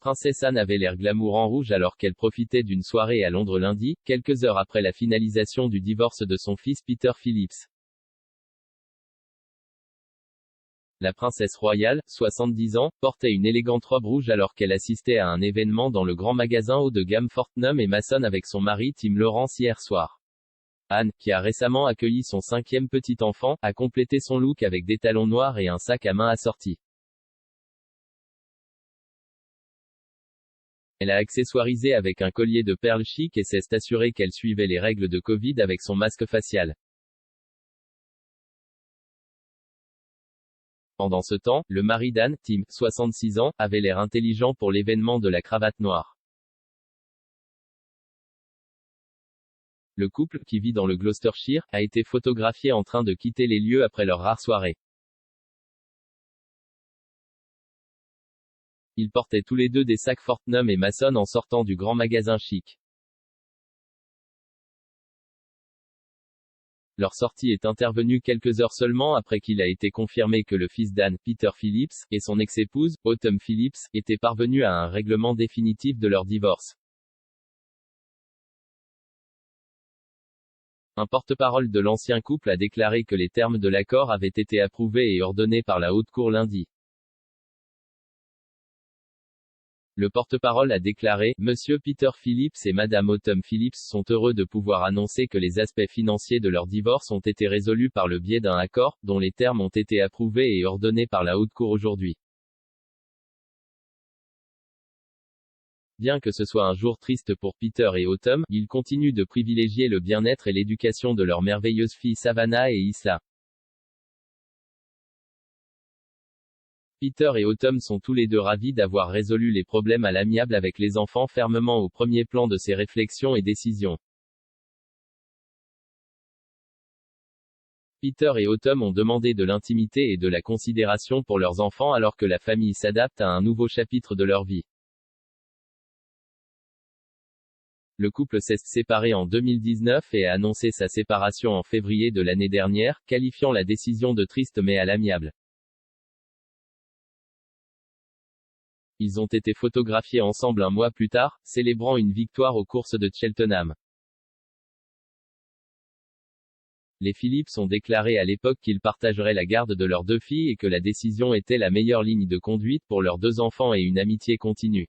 princesse Anne avait l'air glamour en rouge alors qu'elle profitait d'une soirée à Londres lundi, quelques heures après la finalisation du divorce de son fils Peter Phillips. La princesse royale, 70 ans, portait une élégante robe rouge alors qu'elle assistait à un événement dans le grand magasin haut de gamme Fortnum & Mason avec son mari Tim Lawrence hier soir. Anne, qui a récemment accueilli son 5e petit enfant, a complété son look avec des talons noirs et un sac à main assorti. Elle a accessoirisé avec un collier de perles chic et s'est assurée qu'elle suivait les règles de Covid avec son masque facial. Pendant ce temps, le mari d'Anne, Tim, 66 ans, avait l'air intelligent pour l'événement de la cravate noire. Le couple, qui vit dans le Gloucestershire, a été photographié en train de quitter les lieux après leur rare soirée. Ils portaient tous les deux des sacs Fortnum & Mason en sortant du grand magasin chic. Leur sortie est intervenue quelques heures seulement après qu'il a été confirmé que le fils d'Anne, Peter Phillips, et son ex-épouse, Autumn Phillips, étaient parvenus à un règlement définitif de leur divorce. Un porte-parole de l'ancien couple a déclaré que les termes de l'accord avaient été approuvés et ordonnés par la Haute Cour lundi. Le porte-parole a déclaré, Monsieur Peter Phillips et Madame Autumn Phillips sont heureux de pouvoir annoncer que les aspects financiers de leur divorce ont été résolus par le biais d'un accord, dont les termes ont été approuvés et ordonnés par la Haute Cour aujourd'hui. Bien que ce soit un jour triste pour Peter et Autumn, ils continuent de privilégier le bien-être et l'éducation de leurs merveilleuses filles Savannah et Isla. Peter et Autumn sont tous les deux ravis d'avoir résolu les problèmes à l'amiable avec les enfants fermement au premier plan de ses réflexions et décisions. Peter et Autumn ont demandé de l'intimité et de la considération pour leurs enfants alors que la famille s'adapte à un nouveau chapitre de leur vie. Le couple s'est séparé en 2019 et a annoncé sa séparation en février de l'année dernière, qualifiant la décision de triste mais à l'amiable. Ils ont été photographiés ensemble un mois plus tard, célébrant une victoire aux courses de Cheltenham. Les Phillips ont déclaré à l'époque qu'ils partageraient la garde de leurs 2 filles et que la décision était la meilleure ligne de conduite pour leurs 2 enfants et une amitié continue.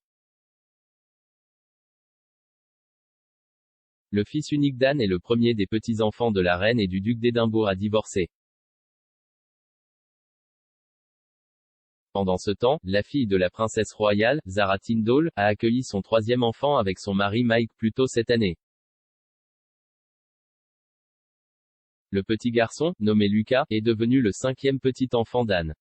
Le fils unique d'Anne est le premier des petits-enfants de la reine et du duc d'Édimbourg à divorcer. Pendant ce temps, la fille de la princesse royale, Zara Tindall, a accueilli son 3e enfant avec son mari Mike plus tôt cette année. Le petit garçon, nommé Lucas, est devenu le 5e petit enfant d'Anne.